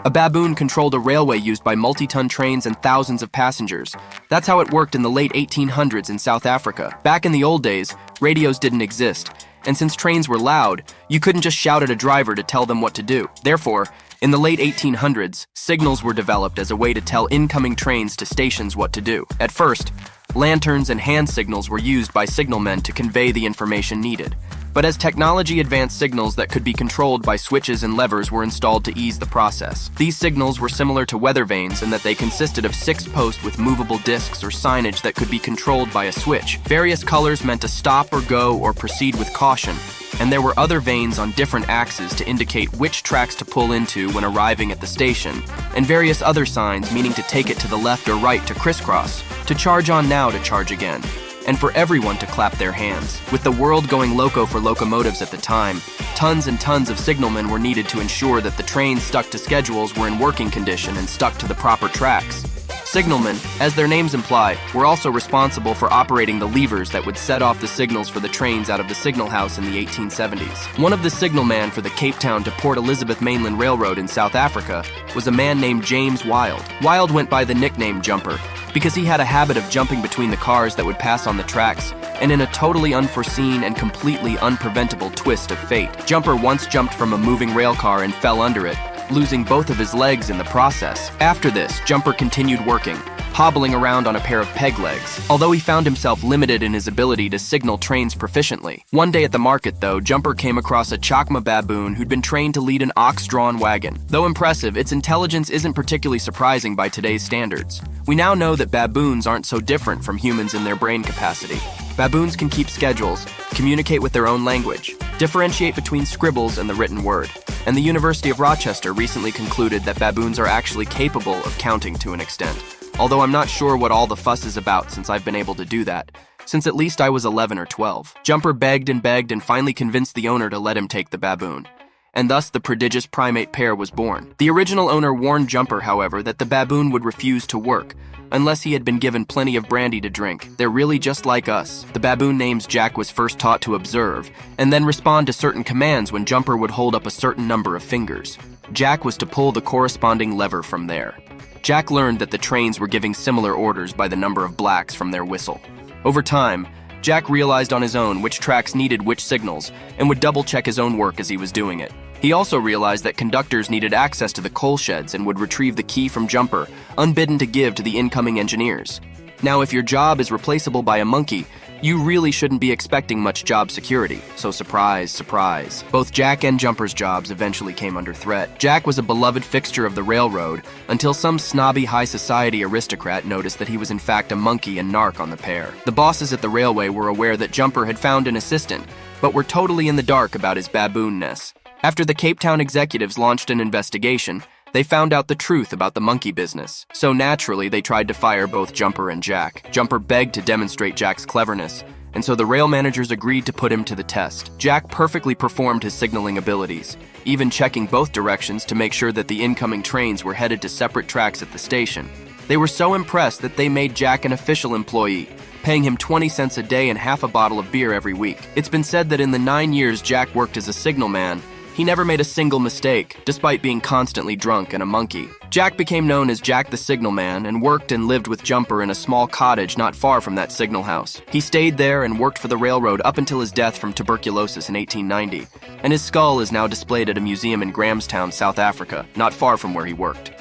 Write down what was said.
A baboon controlled a railway used by multi-ton trains and thousands of passengers. That's how it worked in the late 1800s in South Africa. Back in the old days, radios didn't exist, and since trains were loud, you couldn't just shout at a driver to tell them what to do. Therefore, in the late 1800s, signals were developed as a way to tell incoming trains to stations what to do. At first, lanterns and hand signals were used by signalmen to convey the information needed. But as technology advanced, signals that could be controlled by switches and levers were installed to ease the process. These signals were similar to weather vanes in that they consisted of 6 posts with movable discs or signage that could be controlled by a switch. Various colors meant to stop or go or proceed with caution, and there were other vanes on different axes to indicate which tracks to pull into when arriving at the station, and various other signs meaning to take it to the left or right to crisscross, to charge on now to charge again, and for everyone to clap their hands. With the world going loco for locomotives at the time, tons and tons of signalmen were needed to ensure that the trains stuck to schedules were in working condition and stuck to the proper tracks. Signalmen, as their names imply, were also responsible for operating the levers that would set off the signals for the trains out of the signal house in the 1870s. One of the signalmen for the Cape Town to Port Elizabeth Mainland Railroad in South Africa was a man named James Wild. Wild went by the nickname Jumper because he had a habit of jumping between the cars that would pass on the tracks, and in a totally unforeseen and completely unpreventable twist of fate, Jumper once jumped from a moving rail car and fell under it, losing both of his legs in the process. After this, Jumper continued working, hobbling around on a pair of peg legs, although he found himself limited in his ability to signal trains proficiently. One day at the market, though, Jumper came across a Chakma baboon who'd been trained to lead an ox-drawn wagon. Though impressive, its intelligence isn't particularly surprising by today's standards. We now know that baboons aren't so different from humans in their brain capacity. Baboons can keep schedules, communicate with their own language, differentiate between scribbles and the written word. And the University of Rochester recently concluded that baboons are actually capable of counting to an extent. Although I'm not sure what all the fuss is about since I've been able to do that, since at least I was 11 or 12. Jumper begged and finally convinced the owner to let him take the baboon. And thus the prodigious primate pair was born. The original owner warned Jumper, however, that the baboon would refuse to work unless he had been given plenty of brandy to drink. They're really just like us. The baboon names Jack was first taught to observe and then respond to certain commands when Jumper would hold up a certain number of fingers. Jack was to pull the corresponding lever from there. Jack learned that the trains were giving similar orders by the number of blacks from their whistle. Over time, Jack realized on his own which tracks needed which signals and would double-check his own work as he was doing it. He also realized that conductors needed access to the coal sheds and would retrieve the key from Jumper, unbidden to give to the incoming engineers. Now, if your job is replaceable by a monkey, you really shouldn't be expecting much job security. So surprise, surprise. Both Jack and Jumper's jobs eventually came under threat. Jack was a beloved fixture of the railroad until some snobby high society aristocrat noticed that he was in fact a monkey and narc on the pair. The bosses at the railway were aware that Jumper had found an assistant, but were totally in the dark about his baboonness. After the Cape Town executives launched an investigation, they found out the truth about the monkey business. So naturally, they tried to fire both Jumper and Jack. Jumper begged to demonstrate Jack's cleverness, and so the rail managers agreed to put him to the test. Jack perfectly performed his signaling abilities, even checking both directions to make sure that the incoming trains were headed to separate tracks at the station. They were so impressed that they made Jack an official employee, paying him 20 cents a day and half a bottle of beer every week. It's been said that in the 9 years Jack worked as a signalman, he never made a single mistake, despite being constantly drunk and a monkey. Jack became known as Jack the Signalman and worked and lived with Jumper in a small cottage not far from that signal house. He stayed there and worked for the railroad up until his death from tuberculosis in 1890, and his skull is now displayed at a museum in Grahamstown, South Africa, not far from where he worked.